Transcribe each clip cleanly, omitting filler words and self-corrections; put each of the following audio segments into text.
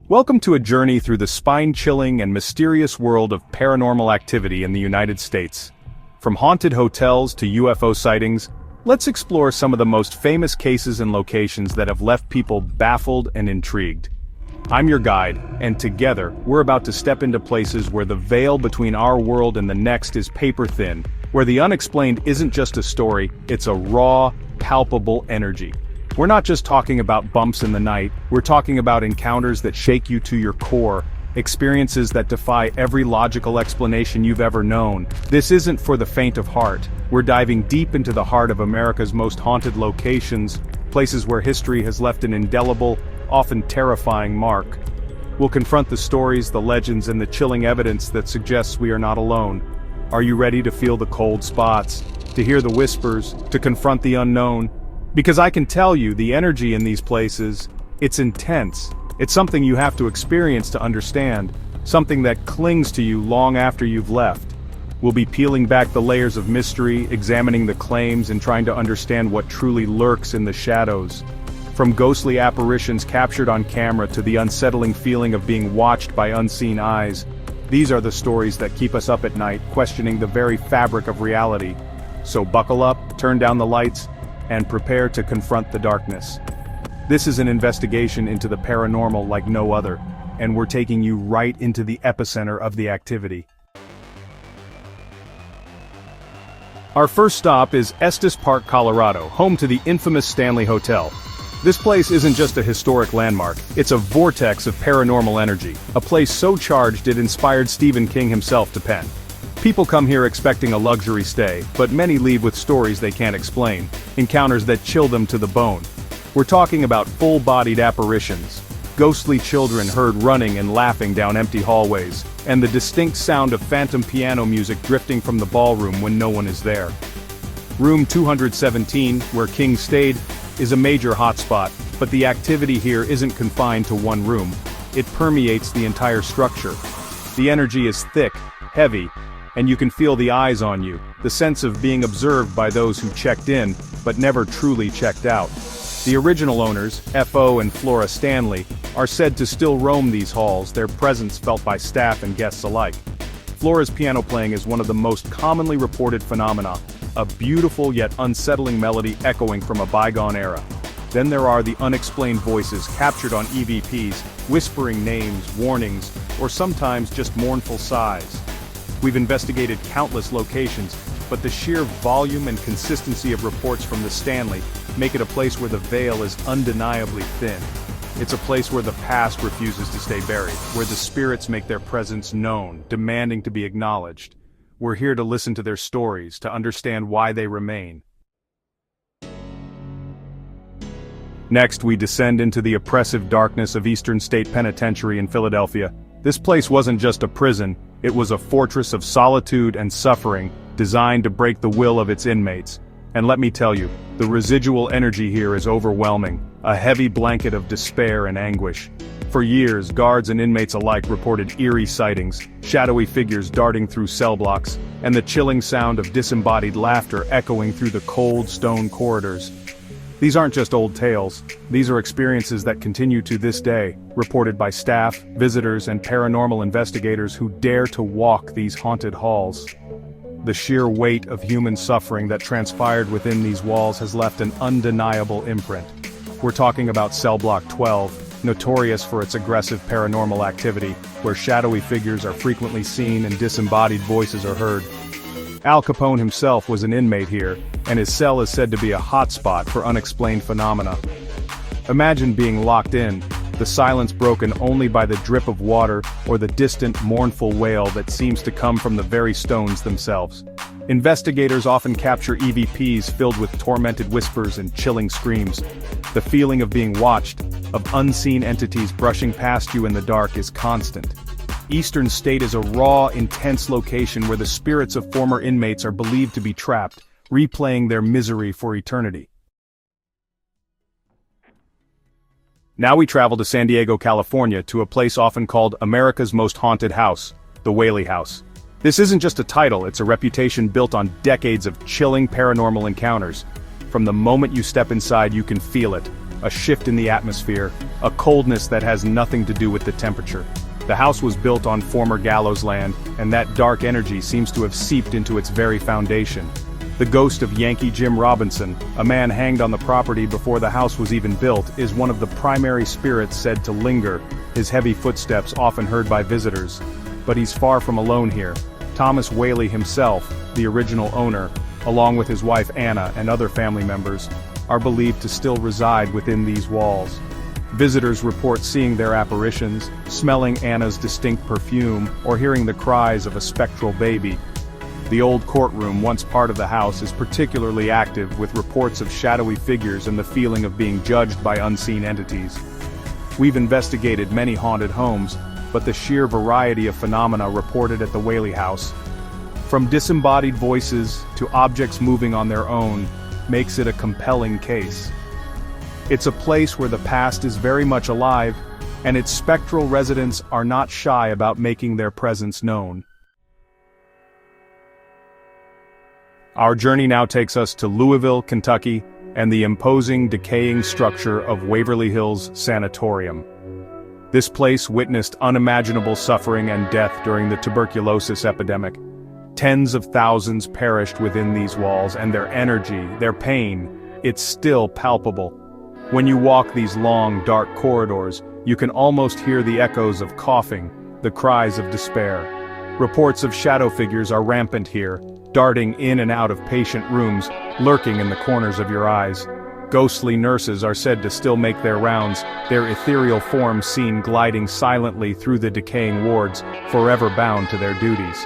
Welcome to a journey through the spine-chilling and mysterious world of paranormal activity in the United States. From haunted hotels to UFO sightings, let's explore some of the most famous cases and locations that have left people baffled and intrigued. I'm your guide, and together, we're about to step into places where the veil between our world and the next is paper-thin, where the unexplained isn't just a story, it's a raw, palpable energy. We're not just talking about bumps in the night, we're talking about encounters that shake you to your core, experiences that defy every logical explanation you've ever known. This isn't for the faint of heart. We're diving deep into the heart of America's most haunted locations, places where history has left an indelible, often terrifying mark. We'll confront the stories, the legends, and the chilling evidence that suggests we are not alone. Are you ready to feel the cold spots, to hear the whispers, to confront the unknown? Because I can tell you, the energy in these places, it's intense. It's something you have to experience to understand, something that clings to you long after you've left. We'll be peeling back the layers of mystery, examining the claims, and trying to understand what truly lurks in the shadows. From ghostly apparitions captured on camera to the unsettling feeling of being watched by unseen eyes, these are the stories that keep us up at night, questioning the very fabric of reality. So buckle up, turn down the lights, and prepare to confront the darkness. This is an investigation into the paranormal like no other, and we're taking you right into the epicenter of the activity. Our first stop is Estes Park, Colorado, home to the infamous Stanley Hotel. This place isn't just a historic landmark, it's a vortex of paranormal energy, a place so charged it inspired Stephen King himself to pen. People come here expecting a luxury stay, but many leave with stories they can't explain, encounters that chill them to the bone. We're talking about full-bodied apparitions, ghostly children heard running and laughing down empty hallways, and the distinct sound of phantom piano music drifting from the ballroom when no one is there. Room 217, where King stayed, is a major hotspot, but the activity here isn't confined to one room. It permeates the entire structure. The energy is thick, heavy, and you can feel the eyes on you, the sense of being observed by those who checked in, but never truly checked out. The original owners, F.O. and Flora Stanley, are said to still roam these halls, their presence felt by staff and guests alike. Flora's piano playing is one of the most commonly reported phenomena, a beautiful yet unsettling melody echoing from a bygone era. Then there are the unexplained voices captured on EVPs, whispering names, warnings, or sometimes just mournful sighs. We've investigated countless locations, but the sheer volume and consistency of reports from the Stanley make it a place where the veil is undeniably thin. It's a place where the past refuses to stay buried, where the spirits make their presence known, demanding to be acknowledged. We're here to listen to their stories, to understand why they remain. Next, we descend into the oppressive darkness of Eastern State Penitentiary in Philadelphia. This place wasn't just a prison, it was a fortress of solitude and suffering, designed to break the will of its inmates. And let me tell you, the residual energy here is overwhelming, a heavy blanket of despair and anguish. For years, guards and inmates alike reported eerie sightings, shadowy figures darting through cell blocks, and the chilling sound of disembodied laughter echoing through the cold stone corridors. These aren't just old tales, these are experiences that continue to this day, reported by staff, visitors, and paranormal investigators who dare to walk these haunted halls. The sheer weight of human suffering that transpired within these walls has left an undeniable imprint. We're talking about Cell Block 12, notorious for its aggressive paranormal activity, where shadowy figures are frequently seen and disembodied voices are heard. Al Capone himself was an inmate here, and his cell is said to be a hotspot for unexplained phenomena. Imagine being locked in, the silence broken only by the drip of water or the distant, mournful wail that seems to come from the very stones themselves. Investigators often capture EVPs filled with tormented whispers and chilling screams. The feeling of being watched, of unseen entities brushing past you in the dark is constant. Eastern State is a raw, intense location where the spirits of former inmates are believed to be trapped, replaying their misery for eternity. Now we travel to San Diego, California, to a place often called America's Most Haunted House, the Whaley House. This isn't just a title, it's a reputation built on decades of chilling paranormal encounters. From the moment you step inside, you can feel it, a shift in the atmosphere, a coldness that has nothing to do with the temperature. The house was built on former gallows land, and that dark energy seems to have seeped into its very foundation. The ghost of Yankee Jim Robinson, a man hanged on the property before the house was even built, is one of the primary spirits said to linger, his heavy footsteps often heard by visitors. But he's far from alone here. Thomas Whaley himself, the original owner, along with his wife Anna and other family members, are believed to still reside within these walls. Visitors report seeing their apparitions, smelling Anna's distinct perfume, or hearing the cries of a spectral baby. The old courtroom, once part of the house, is particularly active, with reports of shadowy figures and the feeling of being judged by unseen entities. We've investigated many haunted homes, but the sheer variety of phenomena reported at the Whaley House, from disembodied voices to objects moving on their own, makes it a compelling case. It's a place where the past is very much alive, and its spectral residents are not shy about making their presence known. Our journey now takes us to Louisville, Kentucky, and the imposing, decaying structure of Waverly Hills Sanatorium. This place witnessed unimaginable suffering and death during the tuberculosis epidemic. Tens of thousands perished within these walls, and their energy, their pain, it's still palpable. When you walk these long, dark corridors, you can almost hear the echoes of coughing, the cries of despair. Reports of shadow figures are rampant here, darting in and out of patient rooms, lurking in the corners of your eyes. Ghostly nurses are said to still make their rounds, their ethereal forms seen gliding silently through the decaying wards, forever bound to their duties.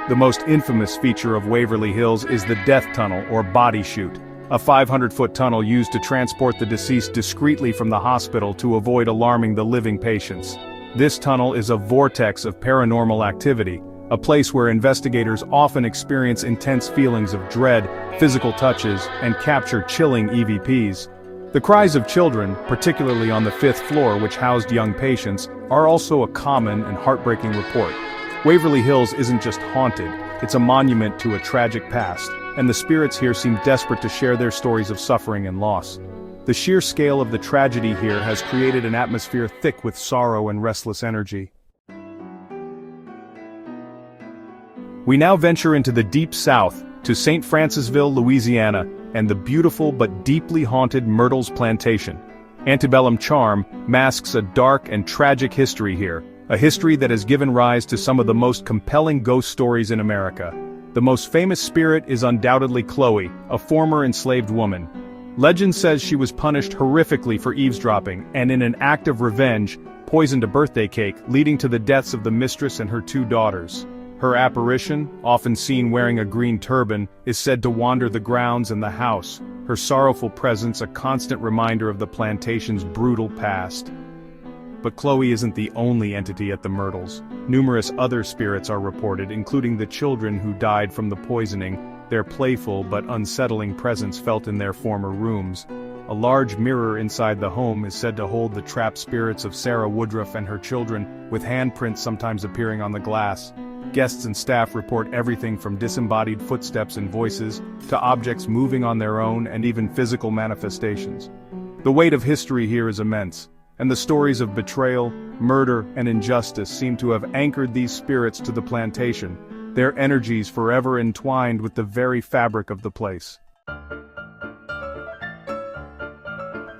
The most infamous feature of Waverly Hills is the death tunnel, or body chute, a 500-foot tunnel used to transport the deceased discreetly from the hospital to avoid alarming the living patients. This tunnel is a vortex of paranormal activity, a place where investigators often experience intense feelings of dread, physical touches, and capture chilling EVPs. The cries of children, particularly on the 5th floor which housed young patients, are also a common and heartbreaking report. Waverly Hills isn't just haunted, it's a monument to a tragic past, and the spirits here seem desperate to share their stories of suffering and loss. The sheer scale of the tragedy here has created an atmosphere thick with sorrow and restless energy. We now venture into the deep south, to St. Francisville, Louisiana, and the beautiful but deeply haunted Myrtles Plantation. Antebellum charm masks a dark and tragic history here, a history that has given rise to some of the most compelling ghost stories in America. The most famous spirit is undoubtedly Chloe, a former enslaved woman. Legend says she was punished horrifically for eavesdropping, and in an act of revenge, poisoned a birthday cake, leading to the deaths of the mistress and her 2 daughters. Her apparition, often seen wearing a green turban, is said to wander the grounds and the house, her sorrowful presence a constant reminder of the plantation's brutal past. But Chloe isn't the only entity at the Myrtles. Numerous other spirits are reported, including the children who died from the poisoning, their playful but unsettling presence felt in their former rooms. A large mirror inside the home is said to hold the trapped spirits of Sarah Woodruff and her children, with handprints sometimes appearing on the glass. Guests and staff report everything from disembodied footsteps and voices, to objects moving on their own and even physical manifestations. The weight of history here is immense, and the stories of betrayal, murder, and injustice seem to have anchored these spirits to the plantation, their energies forever entwined with the very fabric of the place.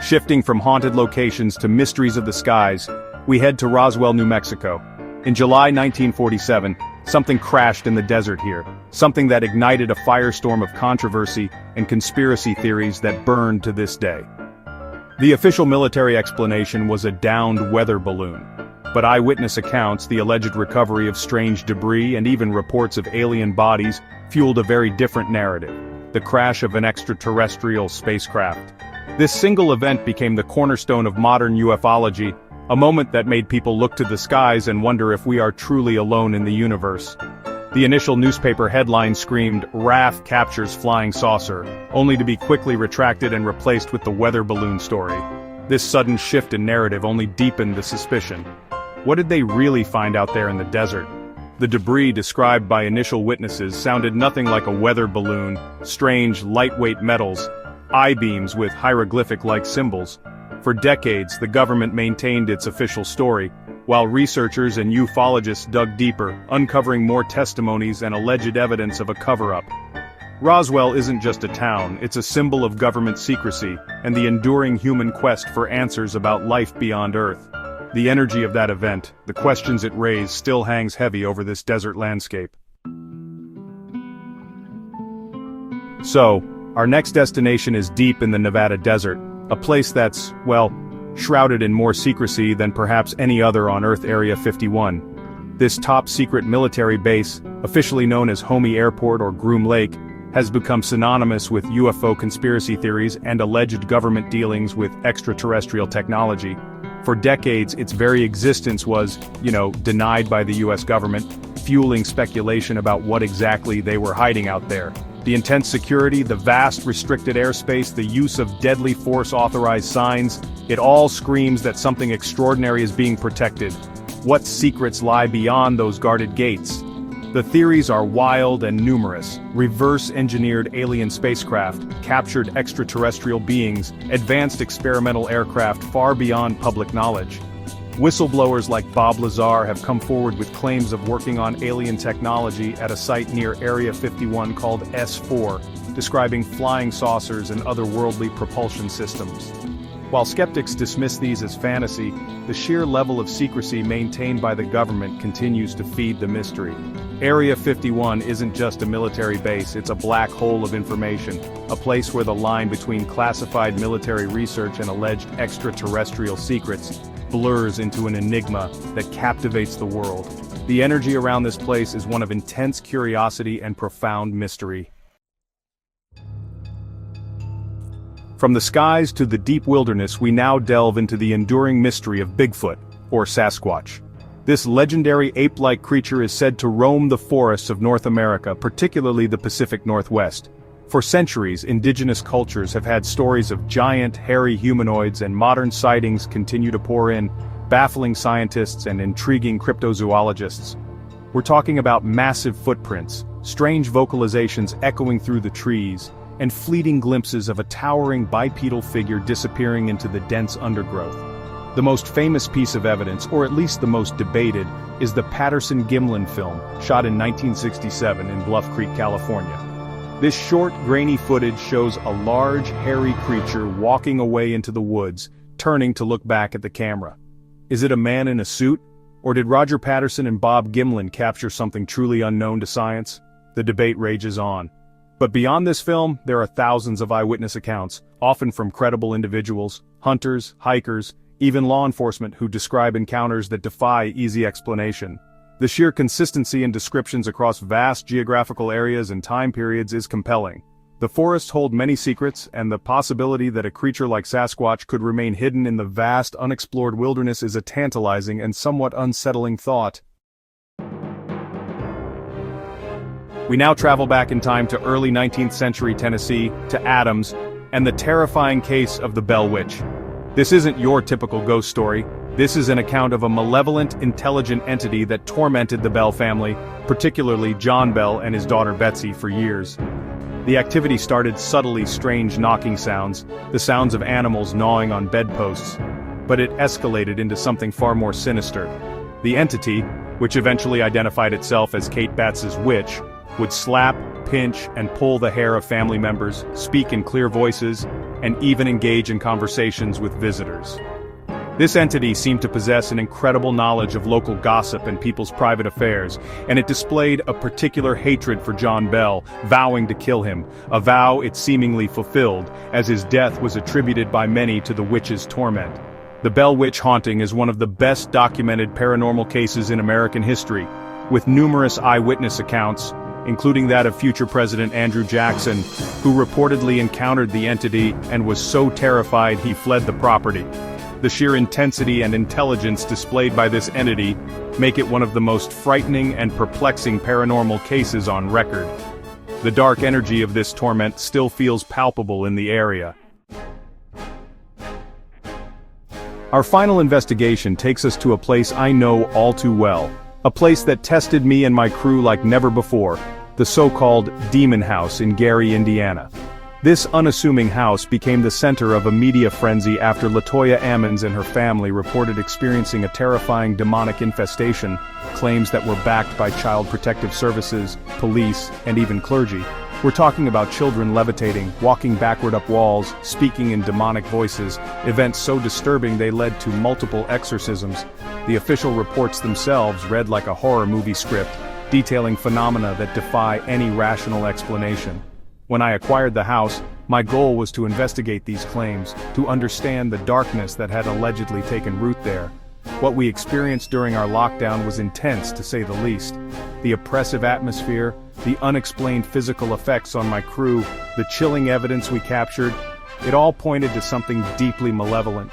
Shifting from haunted locations to mysteries of the skies, we head to Roswell, New Mexico. In July 1947, something crashed in the desert here, something that ignited a firestorm of controversy and conspiracy theories that burned to this day. The official military explanation was a downed weather balloon, but eyewitness accounts, the alleged recovery of strange debris, and even reports of alien bodies fueled a very different narrative: the crash of an extraterrestrial spacecraft. This single event became the cornerstone of modern ufology, a moment that made people look to the skies and wonder if we are truly alone in the universe. The initial newspaper headline screamed, "RAF captures flying saucer," only to be quickly retracted and replaced with the weather balloon story. This sudden shift in narrative only deepened the suspicion. What did they really find out there in the desert? The debris described by initial witnesses sounded nothing like a weather balloon: strange, lightweight metals, I-beams with hieroglyphic-like symbols. For decades, the government maintained its official story, while researchers and ufologists dug deeper, uncovering more testimonies and alleged evidence of a cover-up. Roswell isn't just a town, it's a symbol of government secrecy, and the enduring human quest for answers about life beyond Earth. The energy of that event, the questions it raised, still hangs heavy over this desert landscape. So, our next destination is deep in the Nevada desert, a place that's, well, shrouded in more secrecy than perhaps any other on Earth. Area 51. This top-secret military base, officially known as Homey Airport or Groom Lake, has become synonymous with UFO conspiracy theories and alleged government dealings with extraterrestrial technology. For decades, its very existence was, denied by the US government, fueling speculation about what exactly they were hiding out there. The intense security, the vast restricted airspace, the use of deadly force-authorized signs, it all screams that something extraordinary is being protected. What secrets lie beyond those guarded gates? The theories are wild and numerous. Reverse-engineered alien spacecraft, captured extraterrestrial beings, advanced experimental aircraft far beyond public knowledge. Whistleblowers like Bob Lazar have come forward with claims of working on alien technology at a site near Area 51 called S4, describing flying saucers and otherworldly propulsion systems. While skeptics dismiss these as fantasy, the sheer level of secrecy maintained by the government continues to feed the mystery. Area 51 isn't just a military base, it's a black hole of information, a place where the line between classified military research and alleged extraterrestrial secrets blurs into an enigma that captivates the world. The energy around this place is one of intense curiosity and profound mystery. From the skies to the deep wilderness, we now delve into the enduring mystery of Bigfoot, or Sasquatch. This legendary ape-like creature is said to roam the forests of North America, particularly the Pacific Northwest. For centuries, indigenous cultures have had stories of giant, hairy humanoids, and modern sightings continue to pour in, baffling scientists and intriguing cryptozoologists. We're talking about massive footprints, strange vocalizations echoing through the trees, and fleeting glimpses of a towering bipedal figure disappearing into the dense undergrowth. The most famous piece of evidence, or at least the most debated, is the Patterson-Gimlin film, shot in 1967 in Bluff Creek, California. This short, grainy footage shows a large, hairy creature walking away into the woods, turning to look back at the camera. Is it a man in a suit? Or did Roger Patterson and Bob Gimlin capture something truly unknown to science? The debate rages on. But beyond this film, there are thousands of eyewitness accounts, often from credible individuals, hunters, hikers, even law enforcement who describe encounters that defy easy explanation. The sheer consistency in descriptions across vast geographical areas and time periods is compelling. The forests hold many secrets, and the possibility that a creature like Sasquatch could remain hidden in the vast, unexplored wilderness is a tantalizing and somewhat unsettling thought. We now travel back in time to early 19th century Tennessee, to Adams, and the terrifying case of the Bell Witch. This isn't your typical ghost story. This is an account of a malevolent, intelligent entity that tormented the Bell family, particularly John Bell and his daughter Betsy, for years. The activity started subtly strange knocking sounds, the sounds of animals gnawing on bedposts, but it escalated into something far more sinister. The entity, which eventually identified itself as Kate Batts's witch, would slap, pinch, and pull the hair of family members, speak in clear voices, and even engage in conversations with visitors. This entity seemed to possess an incredible knowledge of local gossip and people's private affairs, and it displayed a particular hatred for John Bell, vowing to kill him, a vow it seemingly fulfilled, as his death was attributed by many to the witch's torment. The Bell Witch haunting is one of the best documented paranormal cases in American history, with numerous eyewitness accounts, including that of future President Andrew Jackson, who reportedly encountered the entity and was so terrified he fled the property. The sheer intensity and intelligence displayed by this entity make it one of the most frightening and perplexing paranormal cases on record. The dark energy of this torment still feels palpable in the area. Our final investigation takes us to a place I know all too well, a place that tested me and my crew like never before, the so-called Demon House in Gary, Indiana. This unassuming house became the center of a media frenzy after LaToya Ammons and her family reported experiencing a terrifying demonic infestation, claims that were backed by Child Protective Services, police, and even clergy. We're talking about children levitating, walking backward up walls, speaking in demonic voices, events so disturbing they led to multiple exorcisms. The official reports themselves read like a horror movie script, detailing phenomena that defy any rational explanation. When I acquired the house, my goal was to investigate these claims, to understand the darkness that had allegedly taken root there. What we experienced during our lockdown was intense, to say the least. The oppressive atmosphere, the unexplained physical effects on my crew, the chilling evidence we captured, it all pointed to something deeply malevolent.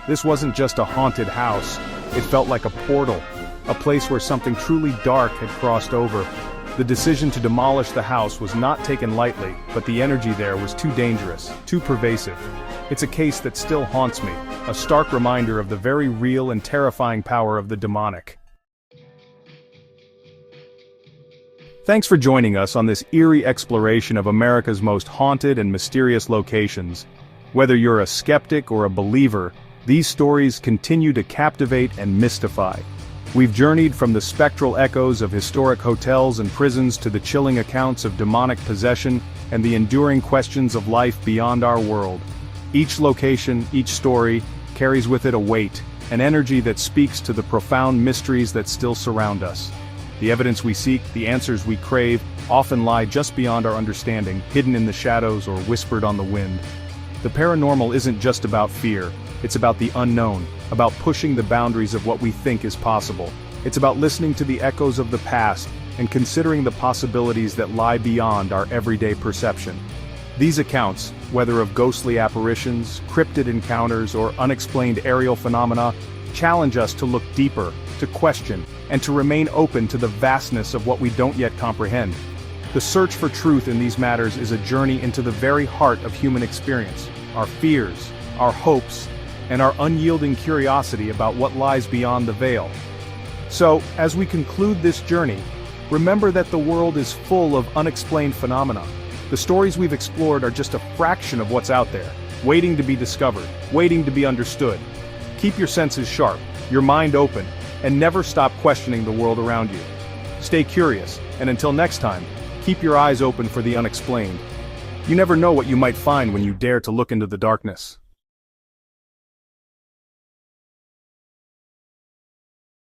This wasn't just a haunted house, it felt like a portal, a place where something truly dark had crossed over. The decision to demolish the house was not taken lightly, but the energy there was too dangerous, too pervasive. It's a case that still haunts me, a stark reminder of the very real and terrifying power of the demonic. Thanks for joining us on this eerie exploration of America's most haunted and mysterious locations. Whether you're a skeptic or a believer, these stories continue to captivate and mystify. We've journeyed from the spectral echoes of historic hotels and prisons to the chilling accounts of demonic possession and the enduring questions of life beyond our world. Each location, each story, carries with it a weight, an energy that speaks to the profound mysteries that still surround us. The evidence we seek, the answers we crave, often lie just beyond our understanding, hidden in the shadows or whispered on the wind. The paranormal isn't just about fear, it's about the unknown, about pushing the boundaries of what we think is possible. It's about listening to the echoes of the past and considering the possibilities that lie beyond our everyday perception. These accounts, whether of ghostly apparitions, cryptid encounters, or unexplained aerial phenomena, challenge us to look deeper, to question, and to remain open to the vastness of what we don't yet comprehend. The search for truth in these matters is a journey into the very heart of human experience, our fears, our hopes, and our unyielding curiosity about what lies beyond the veil. So, as we conclude this journey, remember that the world is full of unexplained phenomena. The stories we've explored are just a fraction of what's out there, waiting to be discovered, waiting to be understood. Keep your senses sharp, your mind open, and never stop questioning the world around you. Stay curious, and until next time, keep your eyes open for the unexplained. You never know what you might find when you dare to look into the darkness.